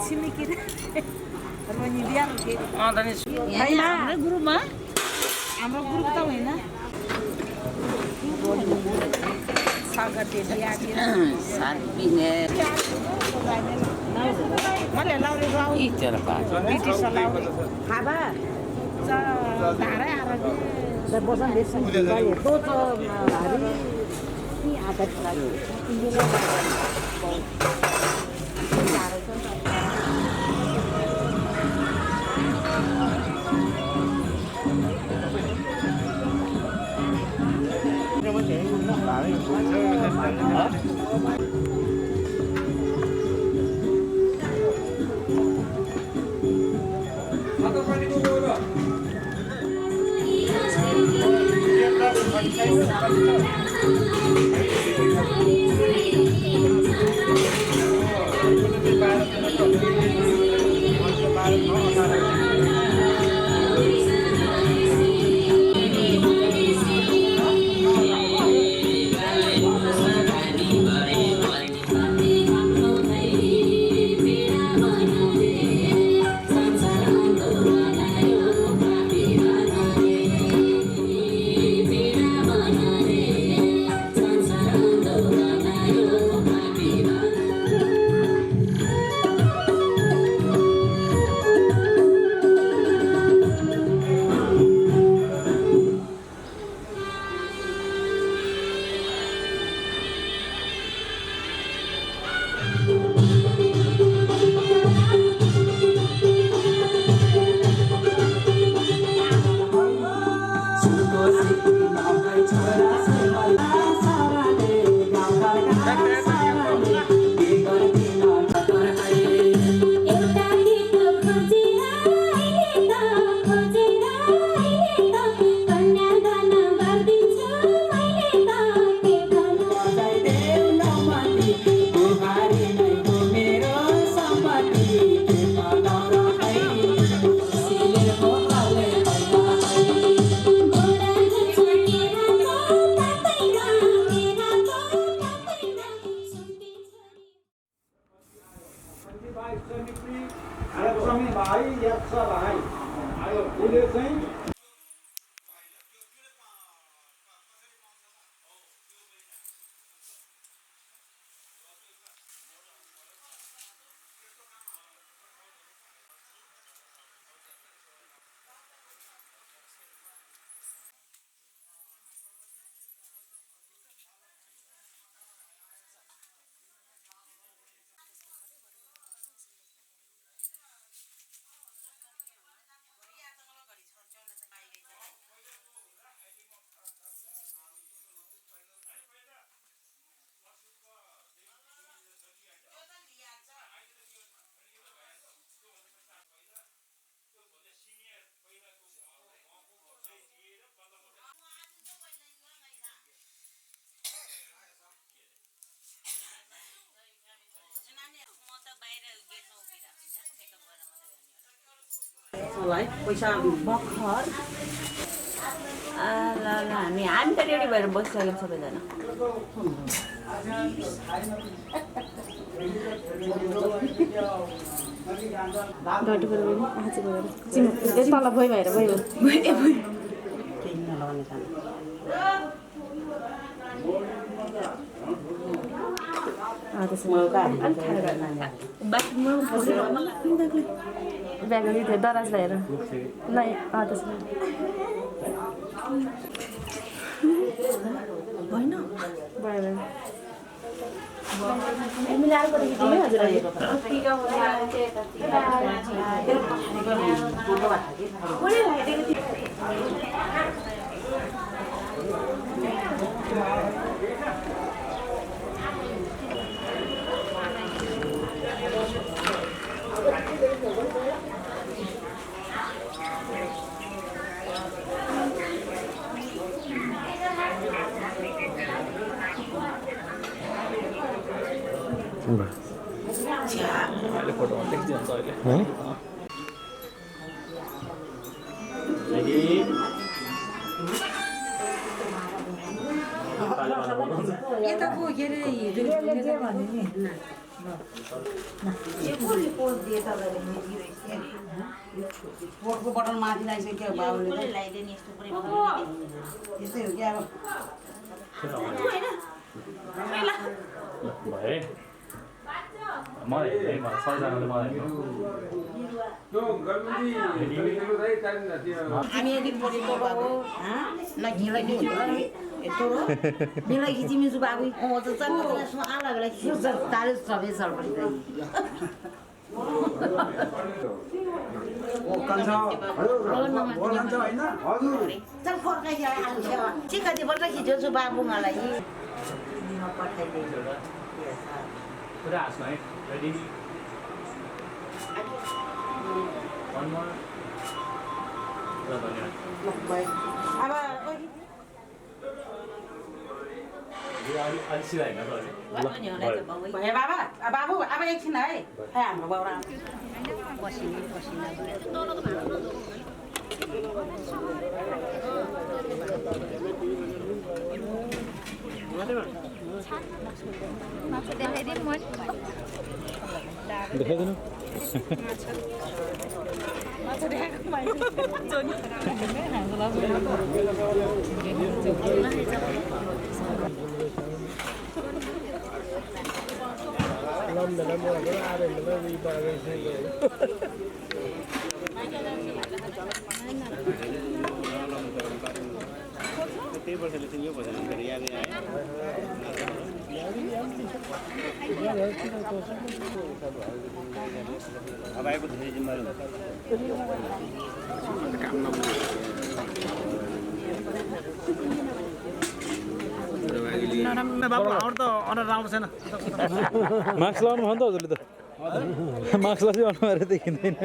छिमेकी रोनी बिहा के हाम्रो ग्रुपमा हाम्रो ग्रुप त होइन स्वागत बिहा साथ बिने मैले लाउरे गाउँ इचर पास ब्रिटिस लाउरे खाबा धारा आरो द बसन देश बाले तो हरि नि आदत लाग्यो पैसा भर्खर ल हामी त रेडी भएर बसिसक्यौँ सबैजना तल भइ भएर भयो ब्यागरी थियो दराज ल्याएर नै होइन भयो अहिले फोटोमा देखिन्छ अहिले यताको के अरे पोटको बटन माथि लगाइसक्यो बाबुले लगाइदिने यस्तो पुरै त्यस्तै हो कि अब भए मलाई सबैजनाले मलाई हामी यदि बोलेको बाबु न घिलाई यस्तो मिलाई खिचिमिचु बाबु ओ त चक्क आला बेला खिच्छ तारे सबै सल्पडी ओ कान्छा ओ कान्छा हैन हजुर चल फर्काइ आउँछ ठिक कति पल्ट खिच्छु बाबु मलाई म पठाइदिन्छु पुरा हाँस्नु है रेडी वन मोर ल धन्यवाद अब अलि सिधा होइन भयो बाबा बाबु अब एकछिन है हाम्रो बाउरा माछा देखाइदिनु म देखाइदिनु माछा देखाएको मान्छे अब आएको धेरै जिम्मेवारी बाबु हाम्रो त अर्डर राम्रो छैन मास्क लगाउनु भयो नि त हजुरले त मास्क लगाउँदै अनुहारै देखिँदैन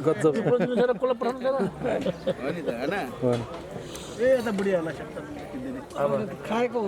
गजब कसलाई पठाउनु छैन हो नि त हैन ए यता बुढीहरूलाई सक्छ अब खाएको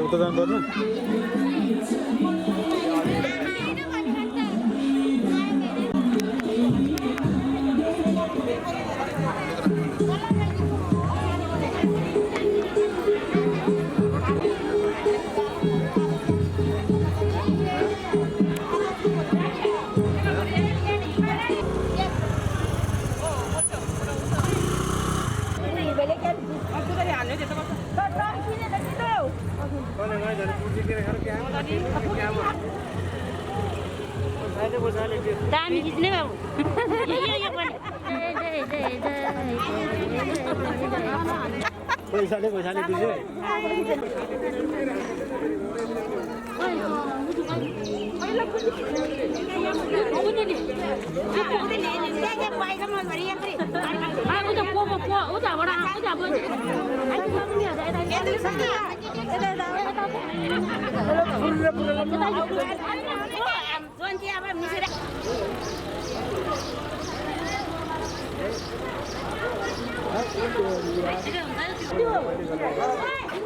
उता जानु पर्ने दामी खिच्ने बाबु यो पनि पैसाले दियो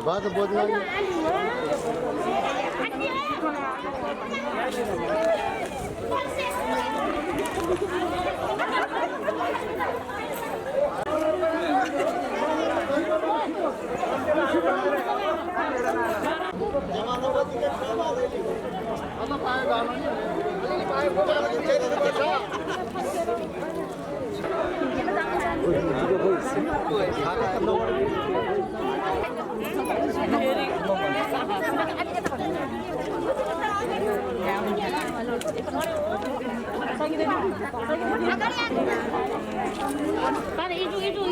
बात बोल्नु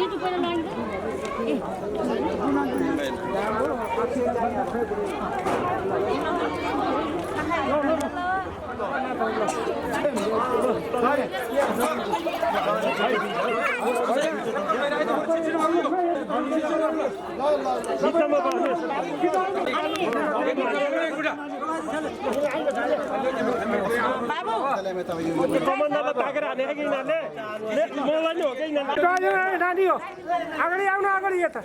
itu pada lain. कमान्डरलाई ताकेर हाने कि यिनीहरूले मलाई नि हो कि यिनीहरूले नानी हो अगाडि आउनु अगाडि यता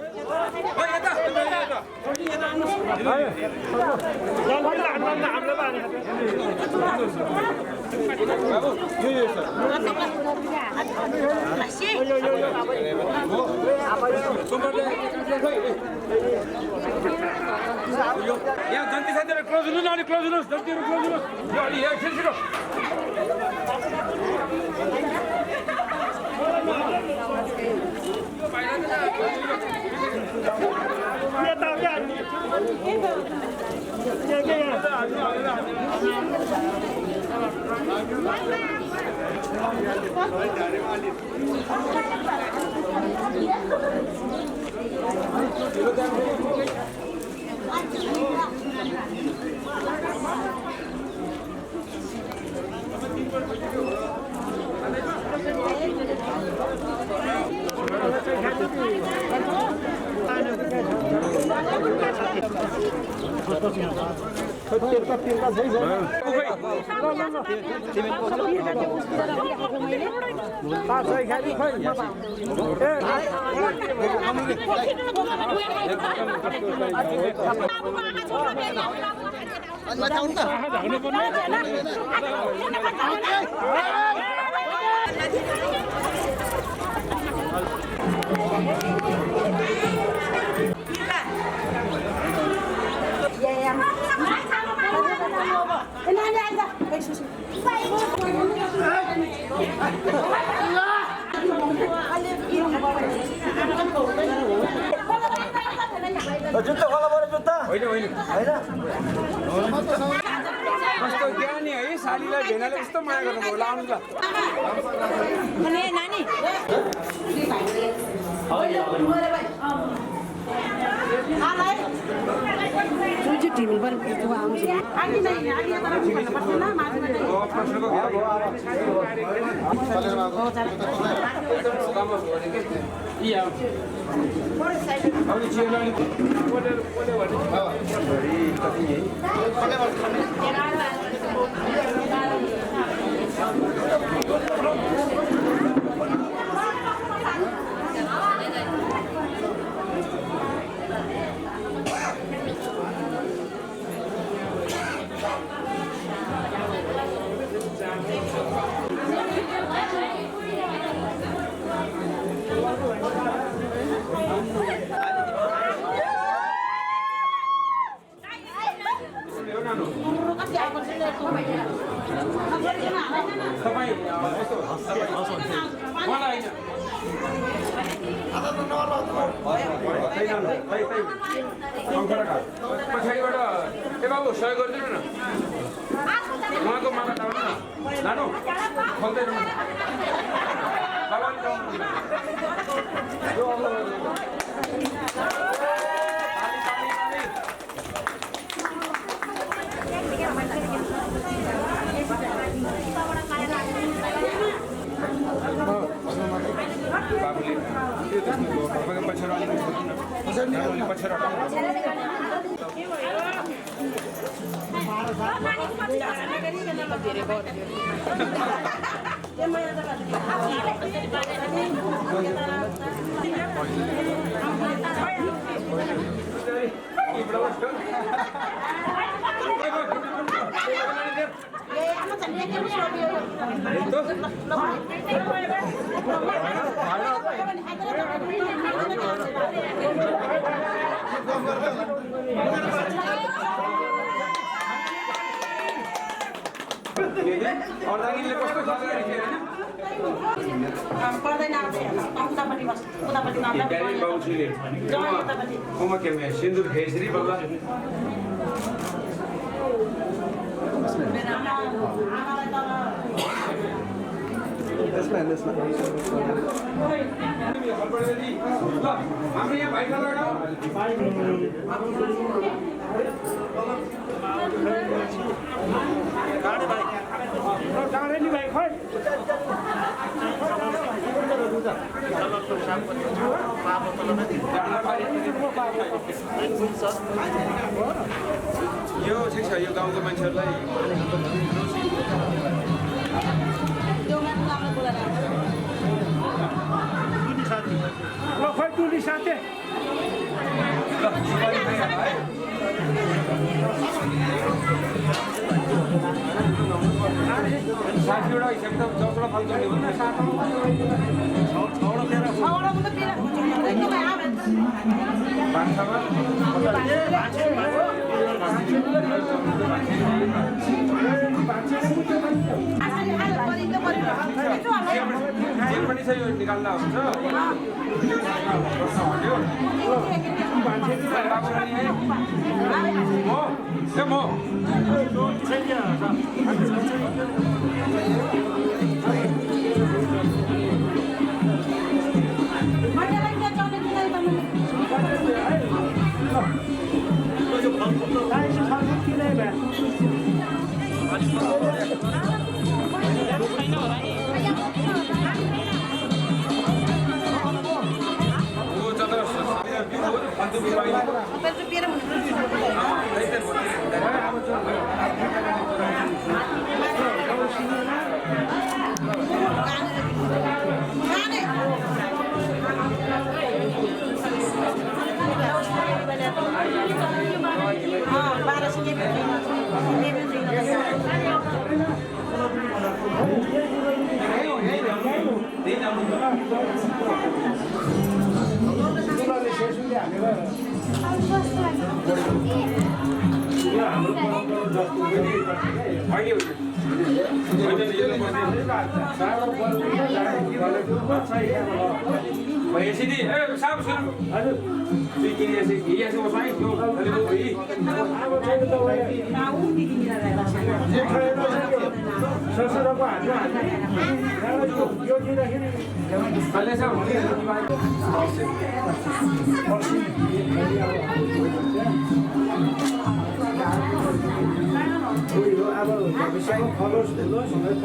यहाँ जन्ती साथीहरू क्लोज हुनु अलि क्लोज हुनुहोस् जन्तीहरू क्लोज हुनुहोस् यो अलि यहाँ छिटो जुत्ता खोला बरु जुत्ता होइन होइन कस्तो ज्ञानी है सालीलाई भेनाले कस्तो माया गर्नुभयो ल आउनु ल नानी टिभी पनि आउँछ प्रश्नको पछाडिबाट ए बाबु सहयोग गरिदिनु न उहाँको माला टाउनु न लानु खोल्दैन बाबुले पछाडि अर्दागिरीले कस्तो खालको रहेछ पर्दैन उतापट्टि बस उतापट्टि हैन बाउछीले कोमा के मे सिन्दुर खेसरी बल्ल हाम्रो यहाँ भाइ खाना डाँडे नि भाइ खै यो ठिक छ यो गाउँको मान्छेहरूलाई ल खै टुली साथी साथीवटा हिसाब त 10वटा फल गर्ने हो जे पनि छ यो निकाल्दा हुन्छ यसरी ए साब सुन हजुर दुई किने यसो बसाइ यो अलि ससुरको हातमा यो दिँदाखेरि अब भविष्यमा फलोस् फुलोस् भनेर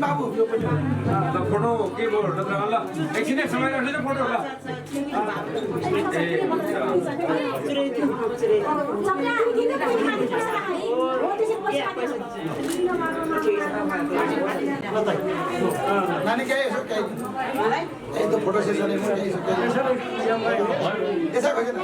अब फोटो के भयो ल एकछिन समय राख्नु फोटो ल नानी क्या यसो तो फोटो सेसन ऐसा खोजे ना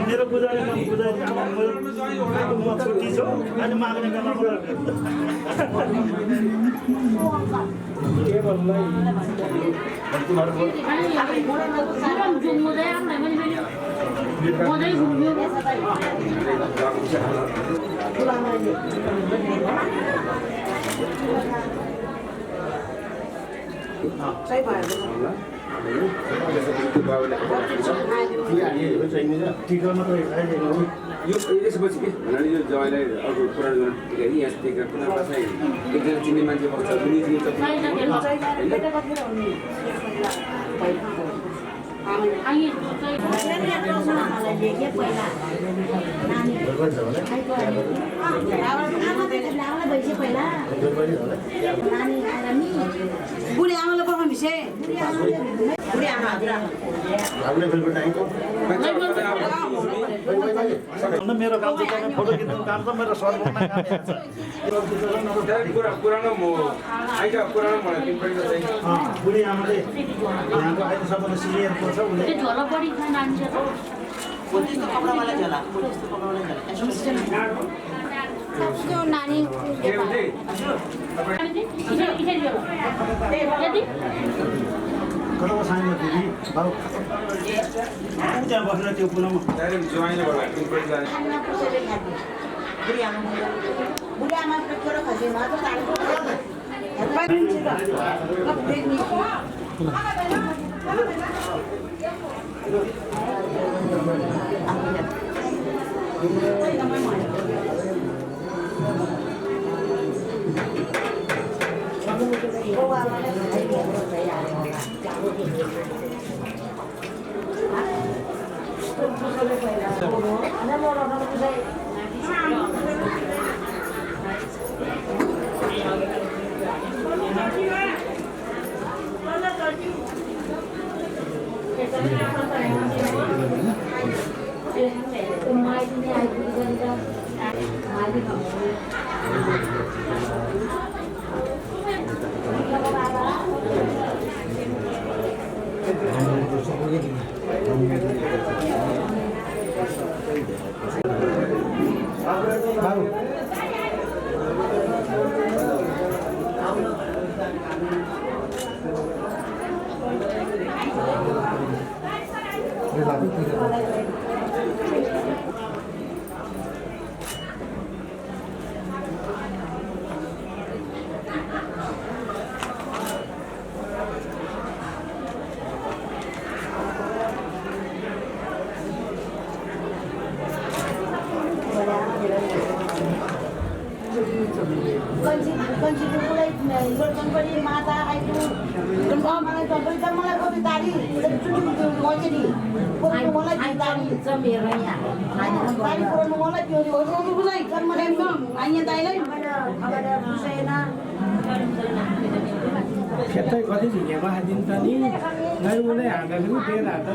मेरो बुझाइमा म छुट्टी छु अनि माग्ने सही भयो यो यसपछि के भन्नाले यो जवाइलाई अर्को कुरा गर्नु यहाँ कुनै कसै एकजना चिन्ने मान्छे बस्छ बुढी आमालाई पकाउनु मिसे बुढी आमा मेरो काम चाहिँ फोटो खिच्नु काम त मेरो सर्ट गर्न पुरानो म आइज पुरानो मलाई पिन पनि चाहिँ बुढी आमाले यहाँको अहिले सबभन्दा सिनियर को छ उसले झोला बढी खान आन्छ पुलिसको कपडावाला झोला पुलिसको कपडावाला त्यो नानी के हुन्छ कताको सानो दिदी बाउ त्यहाँ बसेर त्यो पुलामा डाइरेक्ट ज्वाइनले होला पिन पनि जाने बुढी आमा छोरा खसे मा त माता आइपुग्नु मलाई तपाईँ मलाई कवितारी मलाई दारी मेरो यहाँ मलाई त्यो दाइलाई खेतै कति झिकेको दिन त नि नै उसले हाल्दाखेरि बेर हाल्दा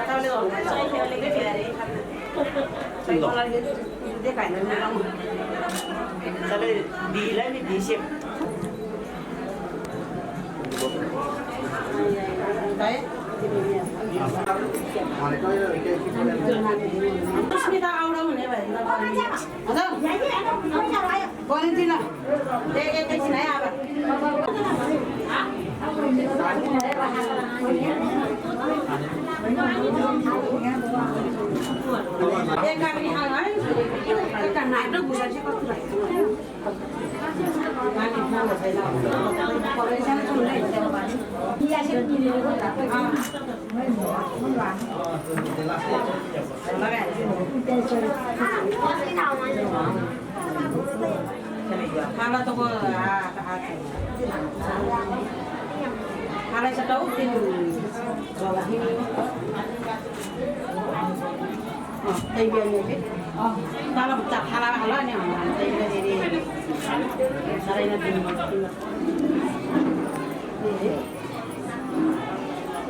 Kalau Dilan ni disip. Terus minta orang ni, Valentina, di sini apa? Kami ni hangai, kan naik tu bukan siapa tu. Kalau tu kalau setahu tin bawah ini. Tây biên này biết. Ta làm chặt hala này mà tây biên này đi. Đây là tin.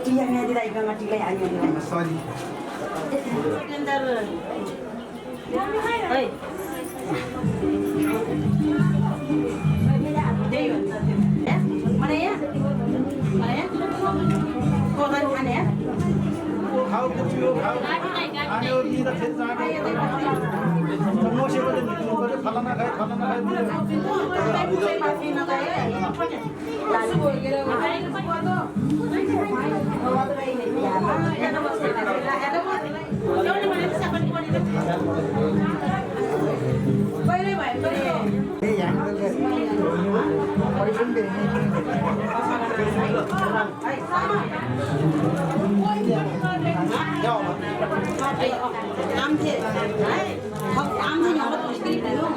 Chị này đi đây mà chị lại anh này. Sorry. અંદર. Ê. Đây rồi. Mana ya? Mana ya? Kau kan mana ya? How could you how I know you the kids are no she was in falana Am thế nhỏ nó tuổi cái này luôn,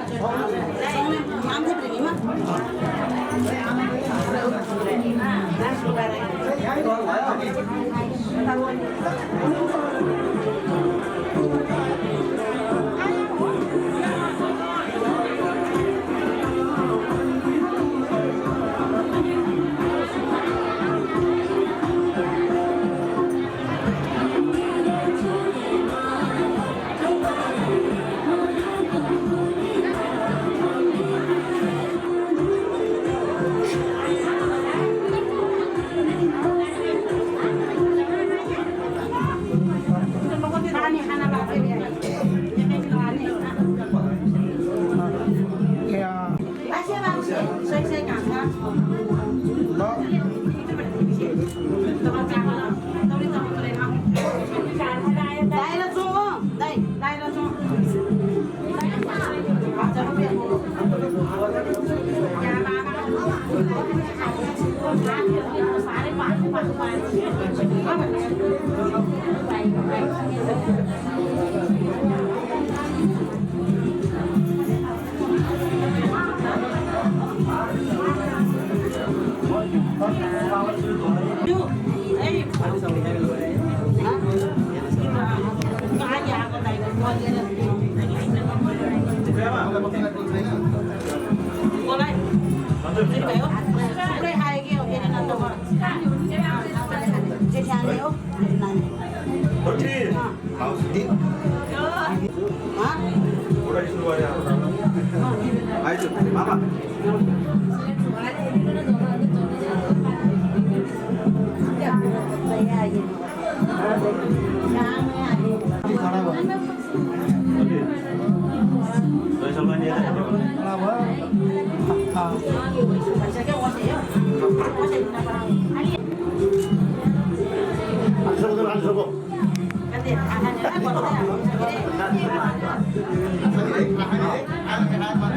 am thế này mà.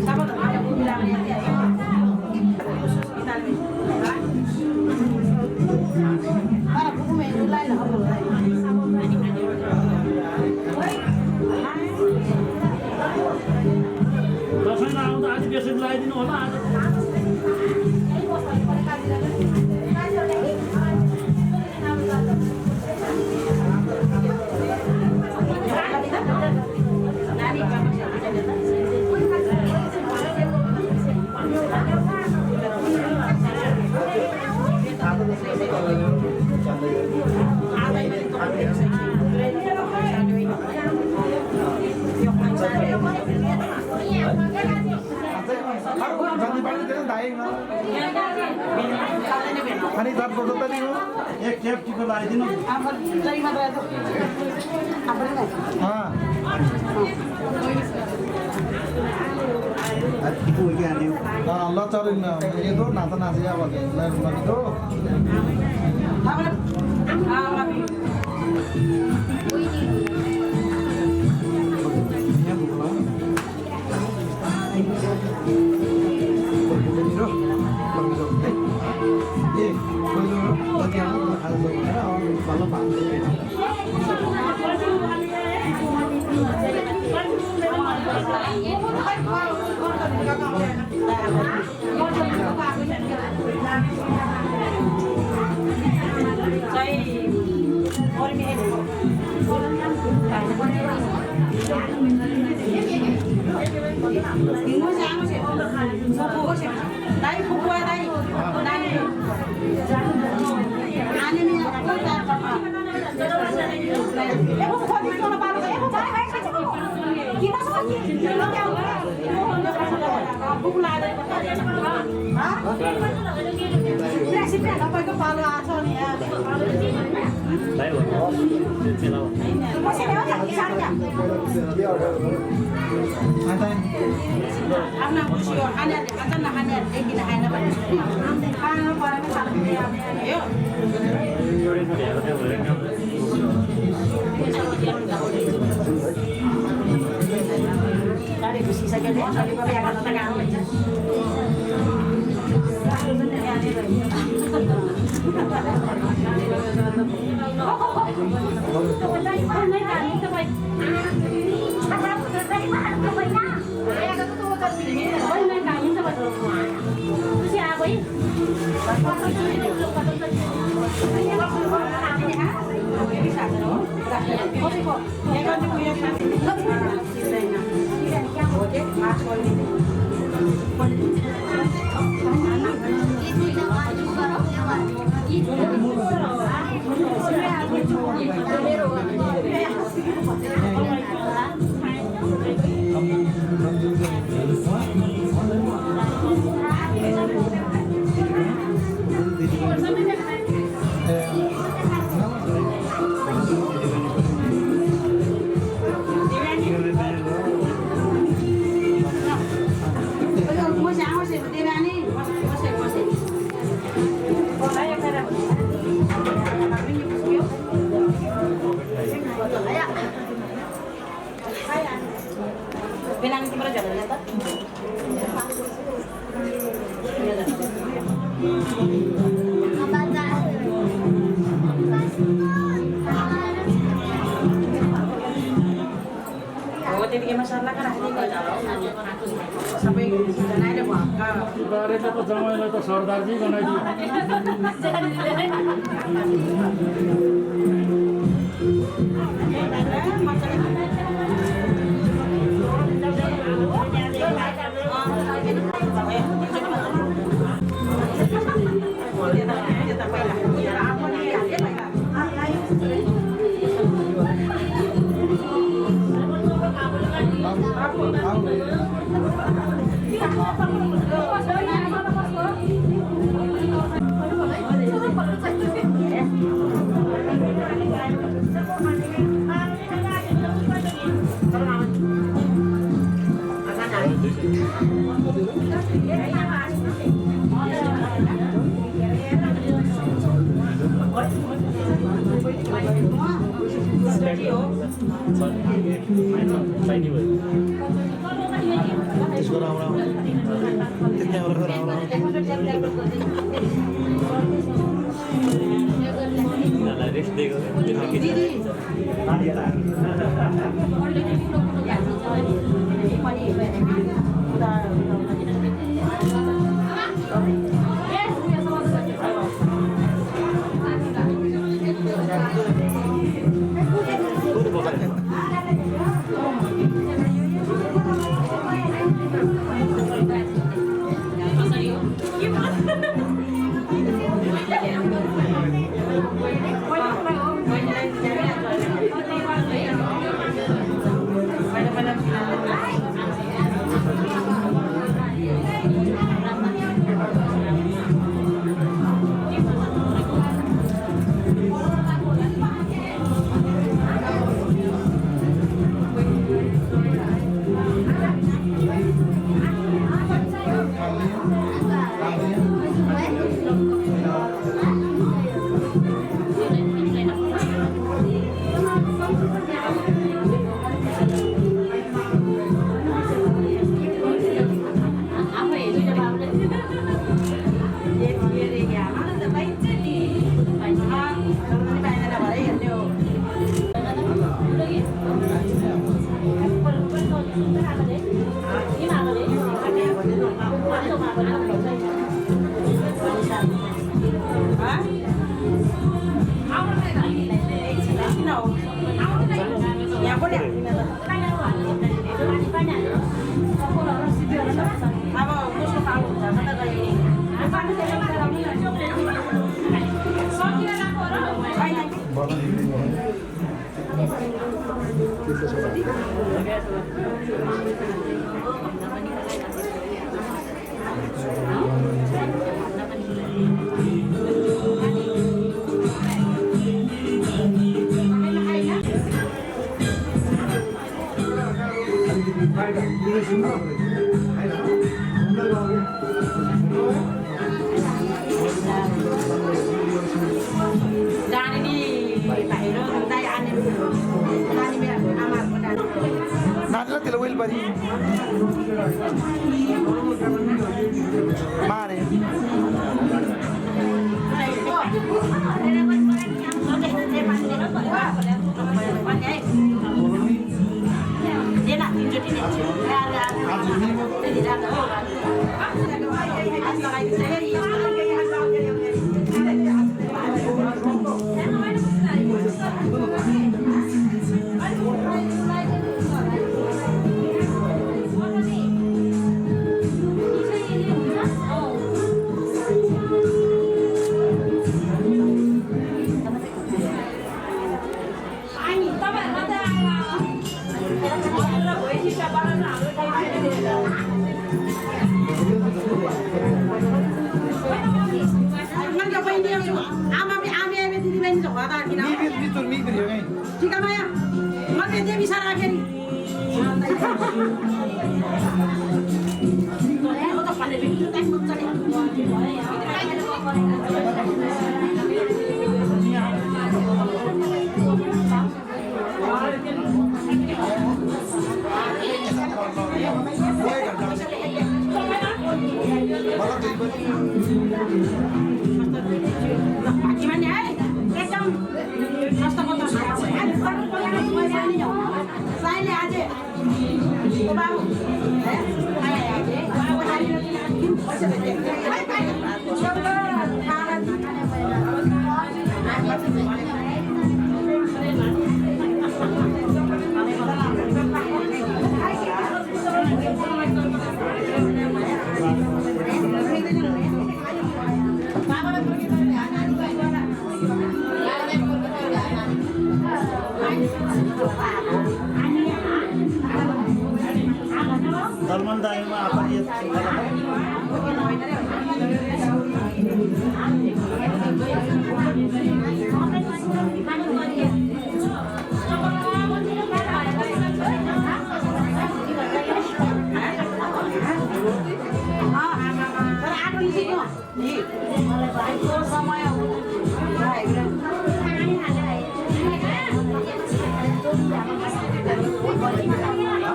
Sama जाने पानी देना दाएं ना खाने साथ बोलता नहीं हो एक केप चिकन लाई दिन हाँ itu ikan dia. Allah cari na, itu nata nasi apa ni? Lain itu. Sardarji बनाइदियो नाचेर त्यसले वेल परि मारे सलमान दाईमा आफै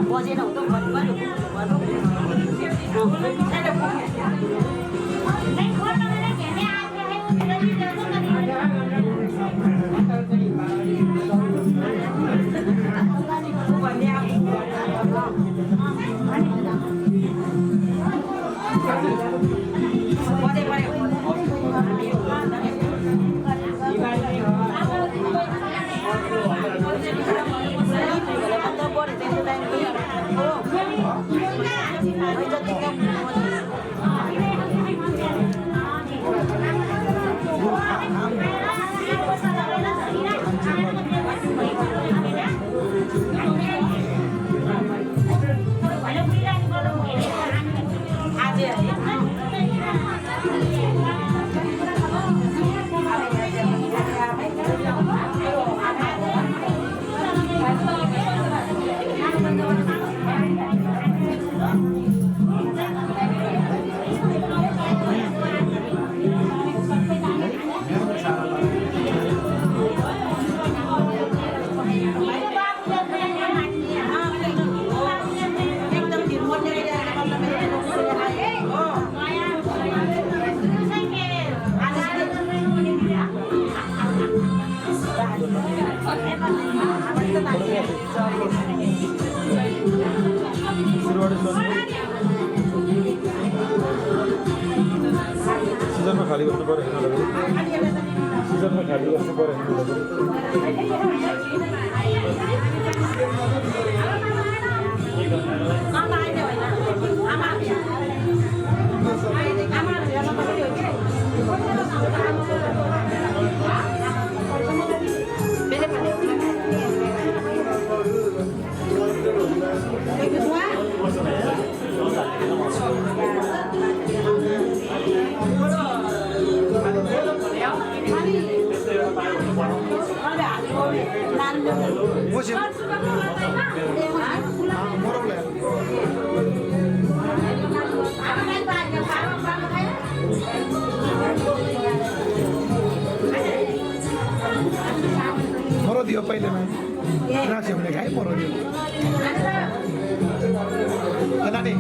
बजेर हुँदो सिजनमा खाली गर्नु पर्यो सिजनमा खाली गर्नु पर्यो मरो दियो पहिले राख्यो भने खाइ मरो दियो नानी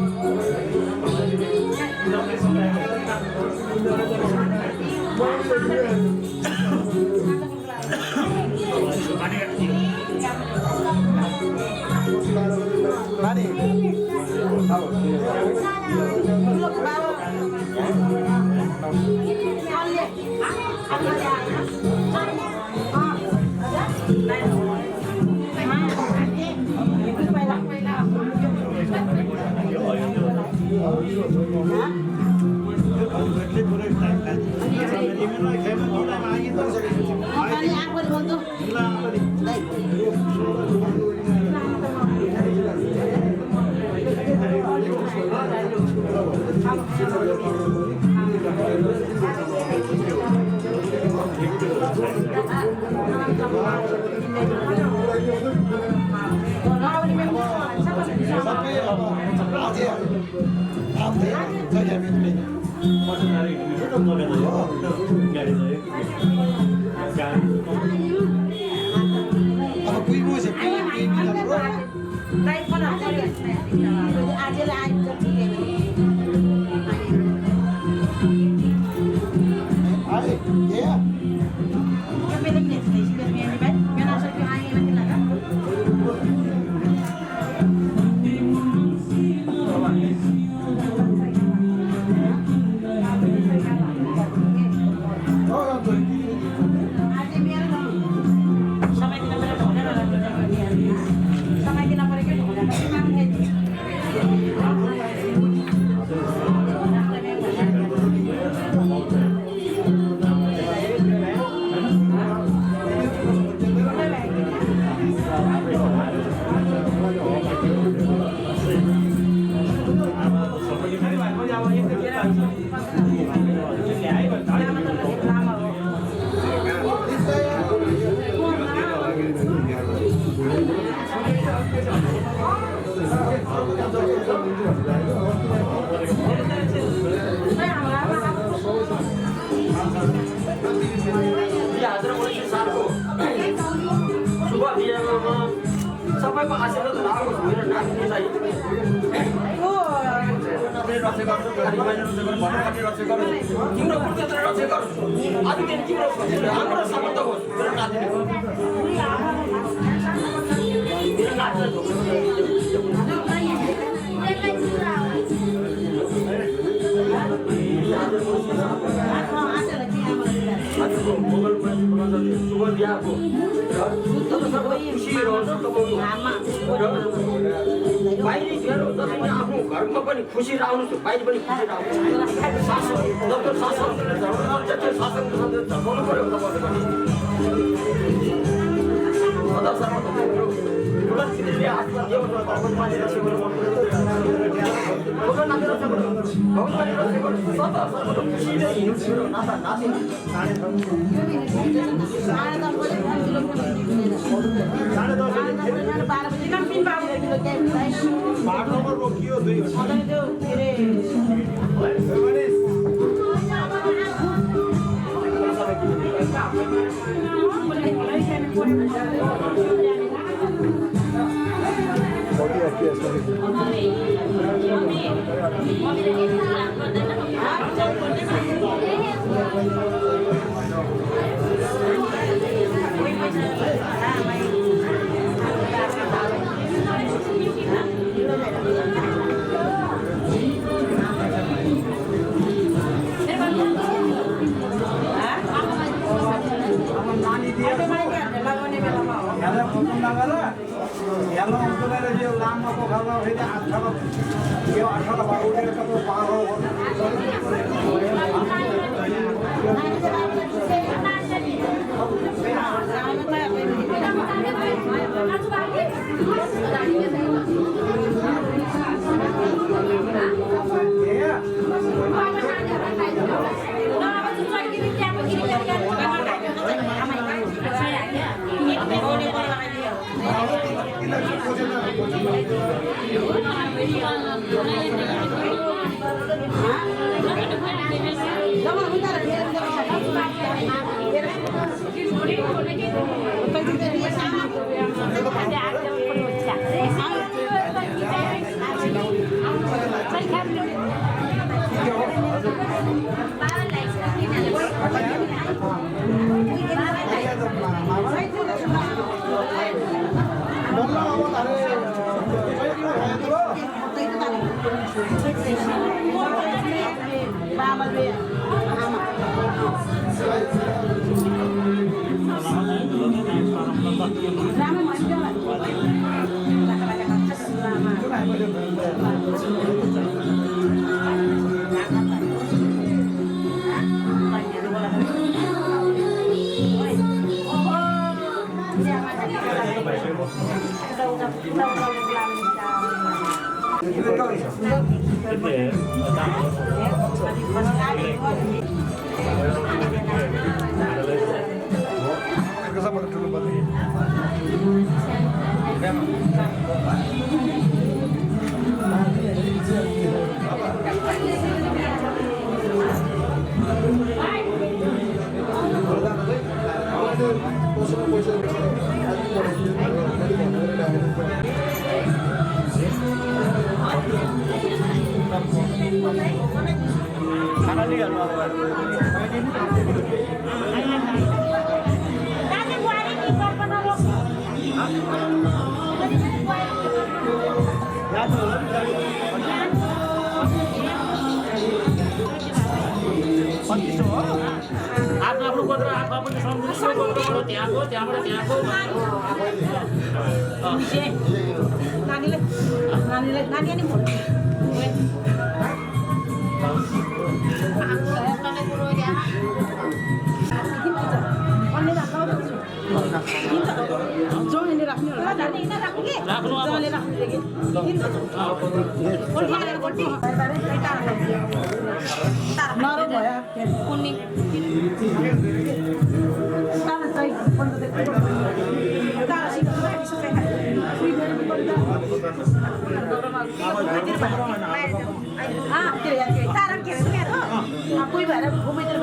सबैको आशीर्वाद लाग्योस् मेरो नानीलाई तिम्रो पुर्खाले रक्षा गरोस् आदिदेखि तिम्रो राम्रो सफलता होस् मेरो नानीले बाहिरी घेर जसरी आफ्नो घरमा पनि खुसी आउनुहोस् बाहिर पनि खुसी आउनुहोस् पर्यो आफ्नो गोत्र आत्मा पनि सम्झिनु गोत्रबाट त्यहाँको त्यहाँबाट त्यहाँको नानीले नानी अनि मोड जोडले राख्नु होला राख्नु जोडले राख्नु नरम भयो कुन्नी कोही भएर घुमेतिर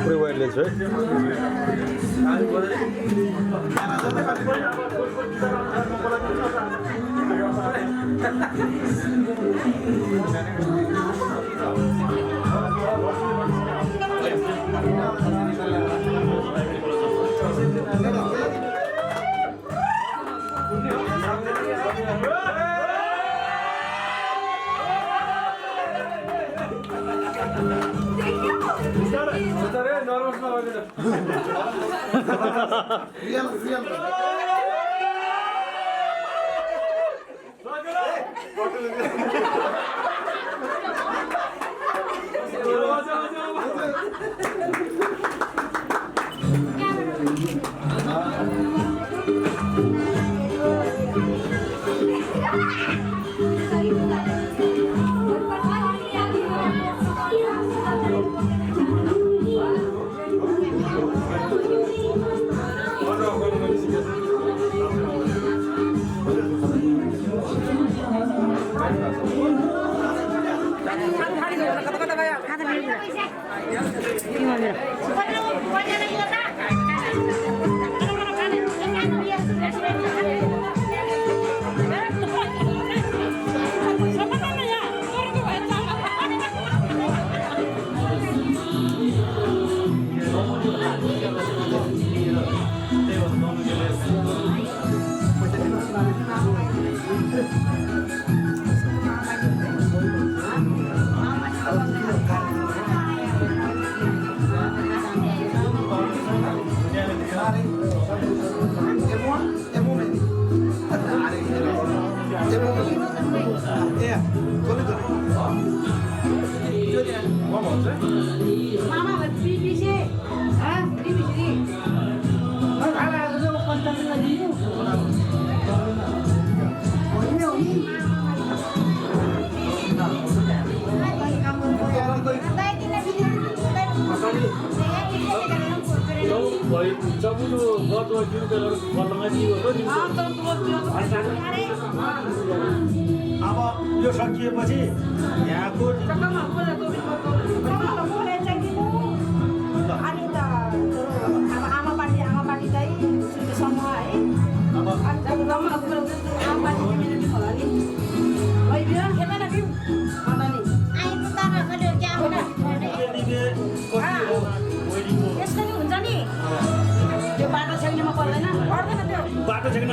पुरै वायरलेस है अब यो सकिएपछि यहाँको बाटो छैन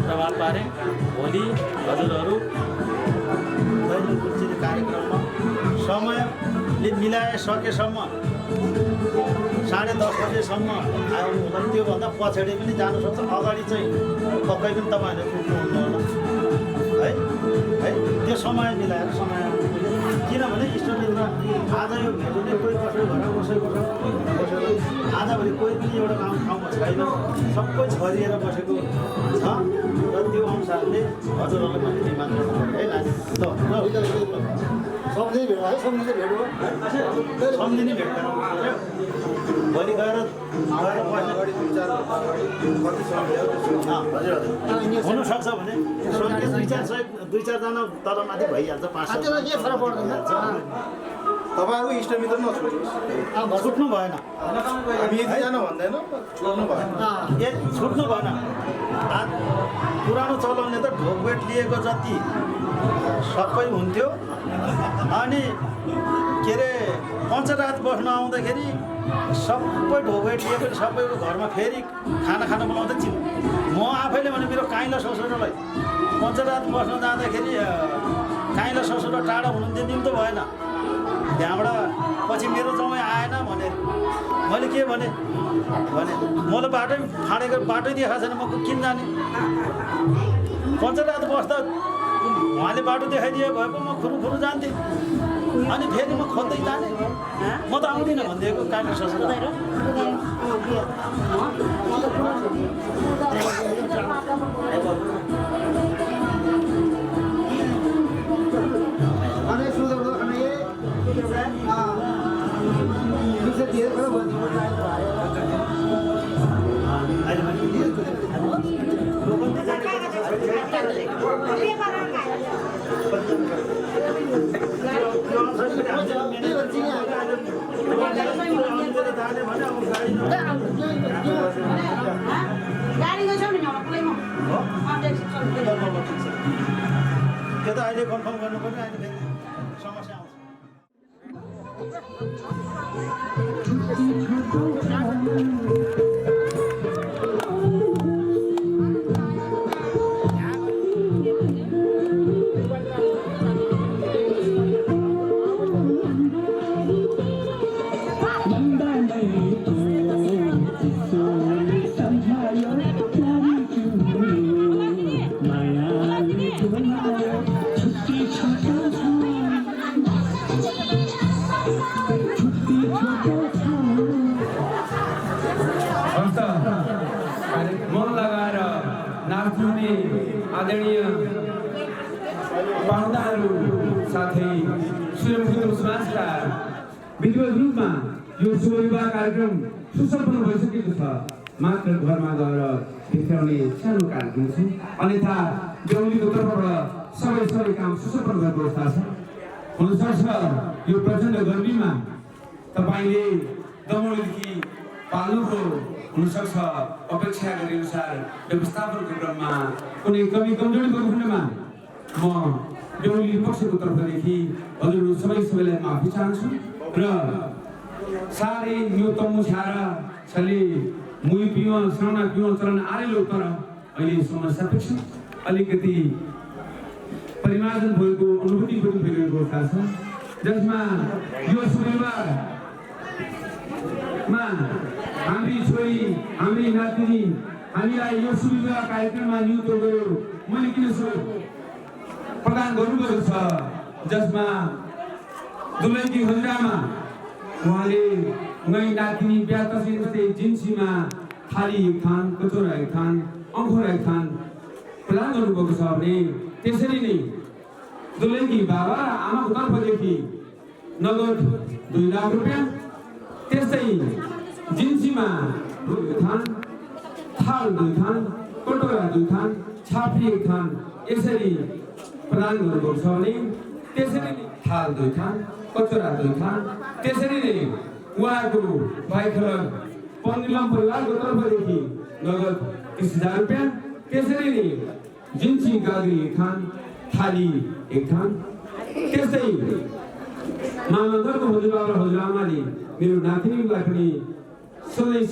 प्रभात पारे भोलि हजुरहरू दैनिक कुर्चीले कार्यक्रममा समयले मिलाइसकेसम्म 10:30 बजेसम्म आउनु हुँदैन। त्योभन्दा पछाडि पनि जानु सक्छ, अगाडि चाहिँ पक्कै पनि तपाईँहरूले पुग्नु हुँदैन है त्यो समय मिलाएर समय किनभने इष्टमित्र आज यो भेट्ने कोही कसै घर कसैको आजभोलि कोही पनि एउटा ठाउँमा छैन, सबै छरिएर बसेको छ र त्यो अनुसारले हजुरहरूलाई मैले निमन्त्रण गरेँ है नानी। सम्झिने भेट है, सम्झिने भेट हो, सम्झिने भेट गराउनु पर्यो। भोलि गएर हुनसक्छ भने दुई चारजना तलमाथि भइहाल्छ, 500 के फरक पर्दैन। तपाईँहरूको इष्टमित्र नछुट्नुहोस्, छुट्नु भएन, हामी यतिजना भन्दैन, छुट्नु भएन। छुट्नु भएन। पुरानो चलनले त ढोकभेट लिएको जति सबै हुन्थ्यो। अनि के अरे पञ्चरात बस्न आउँदाखेरि सबै ढोकभेट लिएको सबैको घरमा फेरि खाना खान बोलाउँदै चिन्। म आफैले भने मेरो काइला ससुरालाई पञ्चरात बस्न जाँदाखेरि काइला ससुरा टाढा हुनुहुन्थ्यो, नि त भएन। त्यहाँबाट पछि मेरो जमाइ आएन भने मैले के भने मलाई बाटै फाँडेको बाटै देखाएको छैन, म किन जाने। पञ्चरात बस्दा उहाँले बाटो देखाइदिए भए पो म खुरु जान्थेँ। अनि फेरि म खोज्दै जाने, म त आउँदिनँ भनिदिएको काइला ससुरा। त्यो त अहिले कन्फर्म गर्नु पर्ने, अहिले फेरि समस्या आउँछ। मन लगाएर नाच्ने आदरणीय पाहुनाहरू साथै स्वयंभूत समाजका विधिवत रूपमा यो शुभ विवाह कार्यक्रम सुसम्पन्न भइसकेको छ। मात्र घरमा गएर भित्राउने सानो कार्यक्रम छ अन्यथा बेहुलीको तर्फबाट सबै काम सुसफल गर्ने व्यवस्था छ हुनसक्छ यो प्रचण्ड गर्मीमा तपाईँले दमौलीदेखि पाल्नुको हुनसक्छ अपेक्षा गरे अनुसार व्यवस्थापनको क्रममा कुनै कमी कमजोरीको खण्डमा म बेहुली पक्षको तर्फदेखि हजुर सबैलाई माफी चाहन्छु र साह्रै यो तम्बु छारा छले मुई पिउन साना पिउन चलन आरेलो तर अहिले समस्या सापेक्ष अलिकति परिमार्जन भएको अनुभूति पनि भइरहेको अवस्था छ जसमा यो सुविवारमा हाम्री छोरी हाम्री नातिनी हामीलाई यो सुविधा कार्यक्रममा नियुक्त गर्यो मैले किन प्रदान गर्नुभएको छ जसमा दुलैकी हजुरआमा उहाँले उहाँ नातिनी बिहा जस्तै जिन्सीमा थाली खान कचौरा खान अङ्खोरा खान प्रदान गर्नुभएको छ भने त्यसरी नै दुलैकी बाबा र आमाको तर्फदेखि नगद 2 लाख रुपियाँ त्यस्तै जिन्सीमा 2 थान थाल 2 थान कटोरा 2 थान छाप्री 1 थान यसरी प्रदान गर्नुभएको छ भने त्यसरी नै थाल 2 थान कचौरा 2 थान त्यसरी नै उहाँको भाइखलक पन्दिलम परिवारको तर्फदेखि नगद 30,000 रुपियाँ त्यसरी नै जिन्सी गाग्री 1 थान थाली 1 थान त्यस्तै मामाघरको हजुरबा र हजुरआमाले मेरो नातिनीलाई पनि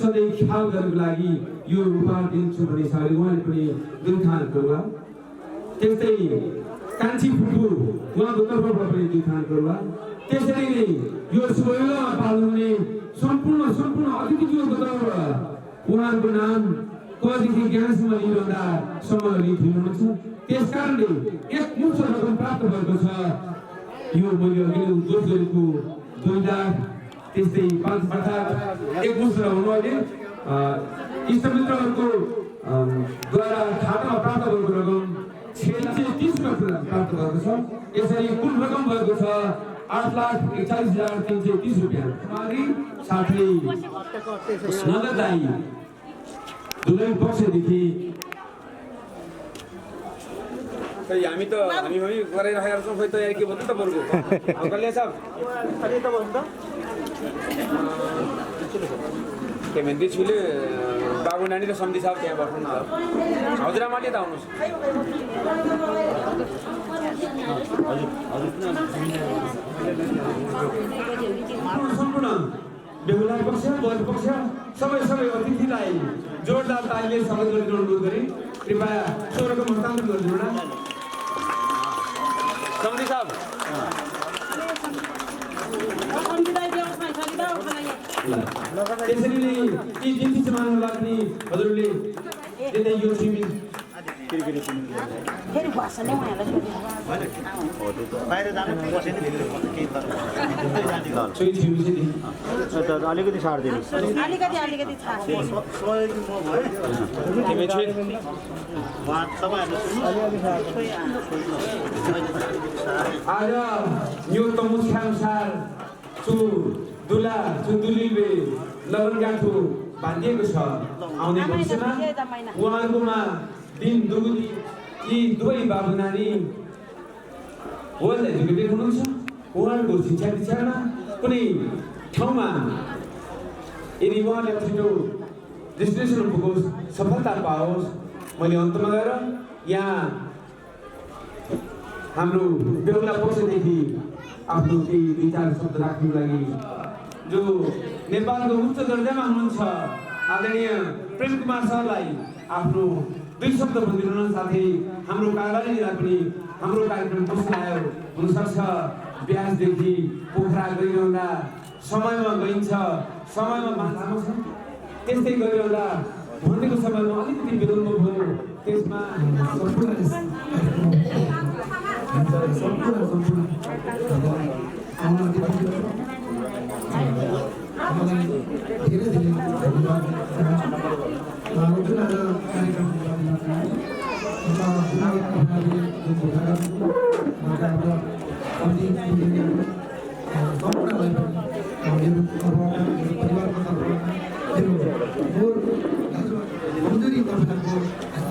सधैँ ख्याल गर्नको लागि यो उपहार दिन्छु भन्ने हिसाबले उहाँले पनि 2 थान करुवा त्यस्तै कान्छी फुपू उहाँको तर्फबाट पनि 2 थान करुवा त्यसरी नै यो सोइलोमा पाल्नुहुने सम्पूर्ण अतिथिज्यूको तर्फबाट उहाँहरूको नाम कदेखि ज्ञानसम्म लिइरहँदा सम्म लिइरहनुहुन्छ त्यसकारणले एक मुठ रकम प्राप्त भएको छ यो मैले अघि उद्घोष गरेको 2 लाख त्यस्तै 5 अर्थात् एक मुठ हुनुले इष्टमित्रहरूको द्वारा खातामा प्राप्त भएको रकम 630 रुपियाँ प्राप्त भएको छ यसरी कुल रकम भएको छ 8,41,330 रुपियाँ साथै नगदाई दुलै पक्षदेखि हामी गराइराखेका छौँ खोइ तयारी के भन्नु त बरुको कल्याण साहब के भन्छ छिले बाबु नानी र सम्धी साहब त्यहाँ बस्नु न हजुरआमाले त आउनुहोस् सम्पूर्ण बेहुला पक्ष वर पक्ष सबै अतिथिलाई जोरदार तालीले स्वागत गर्ने अनुरोध गरे कृपया सो रकम हस्तान्तरण गरिदिनु न सम्धी साहब त्यसरी नै यी जिन्सी सामानहरूलाई पनि हजुरले दिँदै यो स्विमिङ फेरि बस्छ नै उहाँहरूलाई बाहिर जानु बसेन केही अलिकति सार्दिनु अलिकति छ आज यो तमुसका अनुसार दुला दुलीले लगनगाँठो बाँधिएको छ आउने भविष्यमा उहाँहरूकोमा दिन दुगुनी यी दुवै बाबु नानी वेल एजुकेटेड हुनुहुन्छ उहाँहरूको शिक्षा दीक्षामा कुनै ठाउँमा यदि उहाँले छिटो डेस्टिनेसन पुगोस् सफलता पाओस् मैले अन्तमा गएर यहाँ हाम्रो बेहुला पक्षदेखि आफ्नो केही 2-4 शब्द राख्नुको लागि जो नेपालको उच्च दर्जामा हुनुहुन्छ आदरणीय प्रेम कुमार सरलाई आफ्नो 2 शब्द भनिदिनु साथै हाम्रो कार्यकारिणीलाई पनि हाम्रो कार्यक्रम कस्तो आयो हुनसक्छ ब्याजदेखि पोखरा गइरहँदा समयमा गइन्छ समयमा मान्छे आउँछ त्यस्तै गइरहँदा भनेको समयमा अलिकति विलम्ब भयो त्यसमा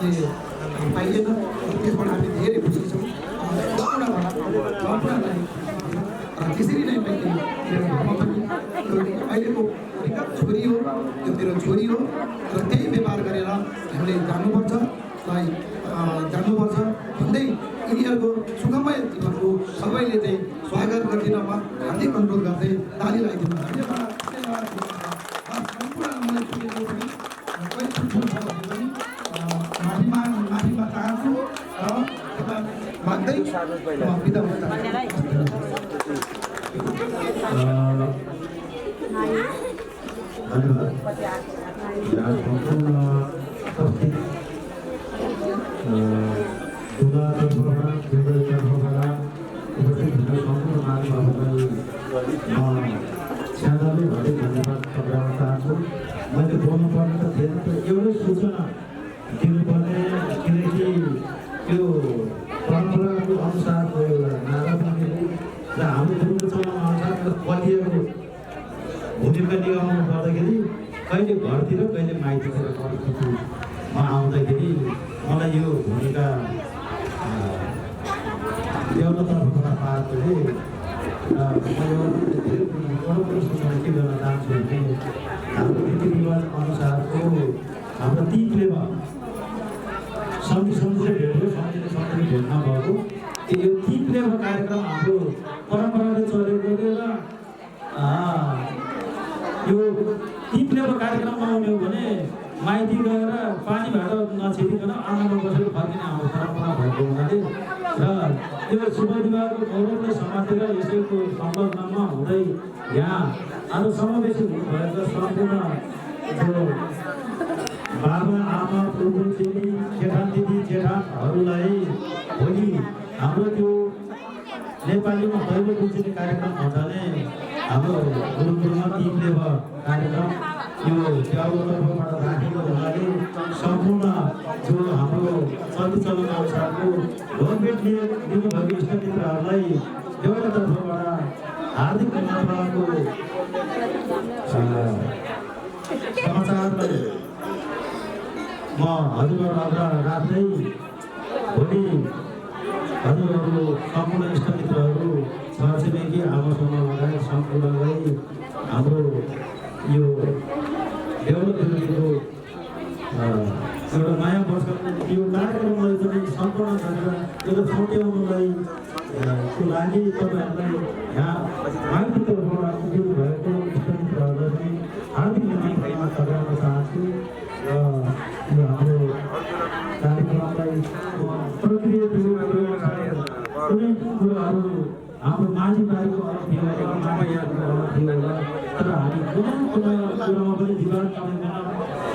पाइएन त्यसबाट हामी धेरै खुसी छौँ त्यसरी नै मैले मेरो घरमा पनि अहिलेको छोरी हो त्यो मेरो छोरी हो र त्यही व्यवहार गरेर हामीले जानुपर्छ भन्दै यिनीहरूको सुखमय जीवनको सबैले चाहिँ स्वागत गरिदिन म हार्दिक अनुरोध गर्दै ताली लगाइदिनु माफीमा चाहन्छु र माग्दै बिदा हुन चाहन्छु। मैले बोल्नुपर्ने त थिएन त एउटै सूचना दिनुपर्ने किनकि त्यो परम्पराको अनुसारको एउटा नारा पनि र हाम्रो जुन चलन अनुसार कतिको भूमिका निभाउनु पर्दाखेरि कहिले घरतिर कहिले माइतीतिर परिस्थिति म आउँदाखेरि मलाई यो भूमिका एउटा तर्फबाट पाएकोले के गर्न चाहन्छु भने हाम्रो रीतिरिवाज अनुसारको हाम्रो ती फ्लेभर सम्झिँदै भेट्यो सम्झिँदै भेट नभएको यो ती फ्लेभर कार्यक्रम हाम्रो परम्पराले चलेको र यो ती फ्लेभर कार्यक्रम नआउने हो भने माइती गएर पानी भाँडा नछेरिकन आँगनमा बसेर फर्किने हाम्रो परम्परा भएको हुनाले र यो शुभ विवाहको गौरवलाई समातेर यसैको संलग्नमा हुँदै यहाँ आज समावेशी हुनुभएका सम्पूर्ण जो बाबा आमा प्रभु चेली जेठान दिदी जेठानहरूलाई भोलि हाम्रो त्यो नेपालीमा दैलो गुल्चिने कार्यक्रम हुँदाले हाम्रो गुरुकुलमा टिमले कार्यक्रम यो च्याउको तर्फबाट राखेको हुनाले सम्पूर्ण जो हाम्रो चलचलन अनुसारको ढोलबेट दिनुभएको इष्टमित्रहरूलाई एउटा तर्फबाट हार्दिक धन्यवादको समाचारलाई म हजुरहरूलाई राख्दै भोलि हजुरहरू सम्पूर्ण इष्टमित्रहरू छरछिमेकी आमासँग लगायत सम्पूर्णलाई हाम्रो यो डेभलपमेन्टको एउटा नयाँ वर्षको यो कार्यक्रमलाई पनि सम्पूर्ण गरेर एउटा छुट्याउनुलाई को लागि तपाईँहरूलाई यहाँ माइती तर्फबाट उठ्नु भएको इष्टमित्रहरूलाई पनि हार्दिक धन्यवाद टक्राउन चाहन्छु र यो हाम्रो कार्यक्रमलाई प्रक्रिया कुनै कुराहरू हाम्रो माझी बारीको अलग थियो मायाको अलग थियो होला तर हामी कुनै कुरामा पनि विवाद गर्दैन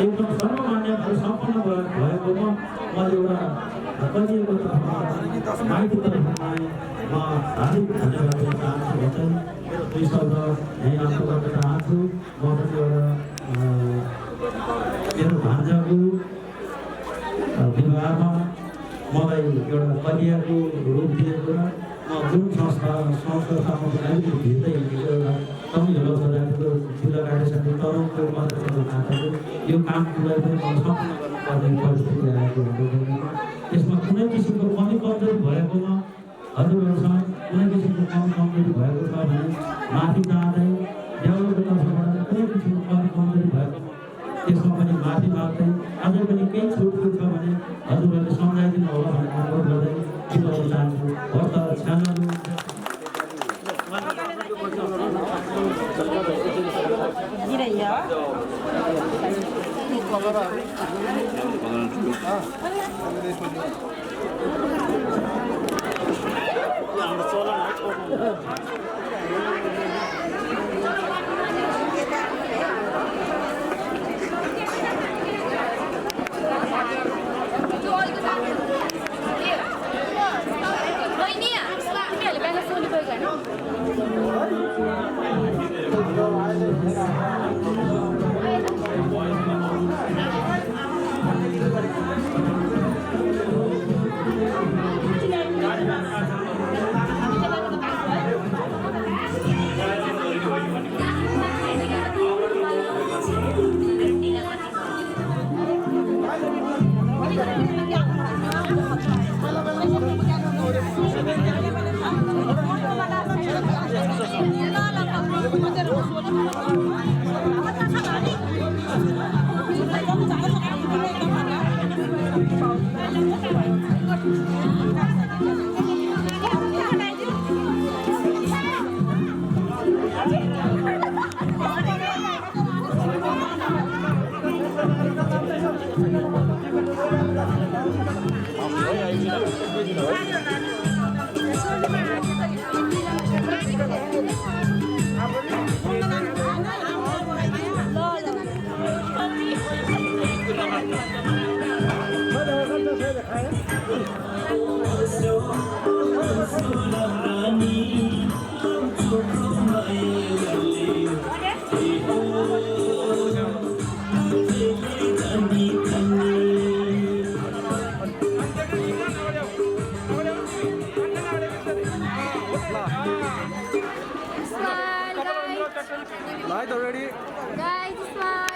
एकदम सर्वमान्य सम्पन्न भएकोमा मैले एउटा कतिको तर्फबाट माइती तर्फमा म हार्दिक धन्यवाद दिन चाहन्छु भन्दै मेरो दुई शब्द यहीँ अन्त गर्न चाहन्छु म पनि एउटा मेरो भान्जाको विवाहमा मलाई एउटा कन्याको रूप दिएको र म जुन संस्थामा अलिकति भित्रै हिँडेको एउटा कमीहरू छोराको ठुला गाडीसँग तरुणको मात्रको नाताको यो कामलाई पनि म सम्पूर्ण गर्नुपर्ने परिस्थिति आएको हुँदैन त्यसमा कुनै किसिमको कमी कमजोरी भएकोमा हजुरहरूसँग कुनै किसिमको कमजोरी भएको छ भने माफी चाहँदै देवलको तर्फबाट कुनै किसिमको कमजोरी भएको त्यसमा पनि माफी माग्दै अझै पनि केही छुटफुट छ भने हजुरहरूले सम्झाइदिनु होला भन्ने अनुरोध गर्दै बिताउन चाहन्छु हस्त छ्यानहरू Light already. Guys, smile.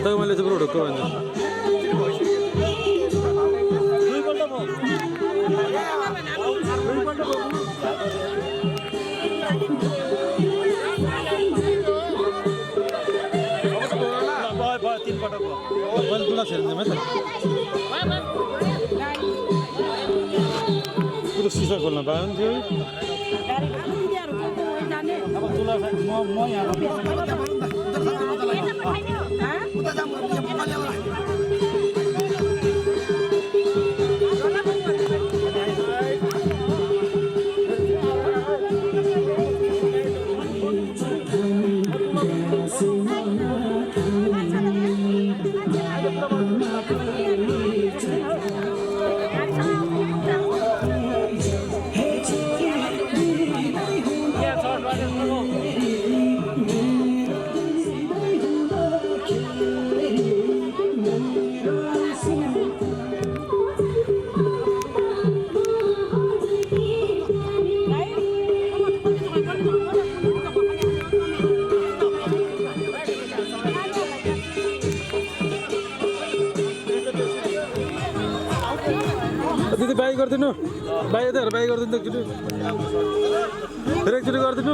तब मैले चाहिँ पुरो ढुक्क भन्छ मैले तुला छेर्ने त पुरो सिसा खोल्न पायो नि थियो दिदी बाई गरिदिनु बाई यता बाई गरिदिनु एकचोटि फेरि एकचोटि गरिदिनु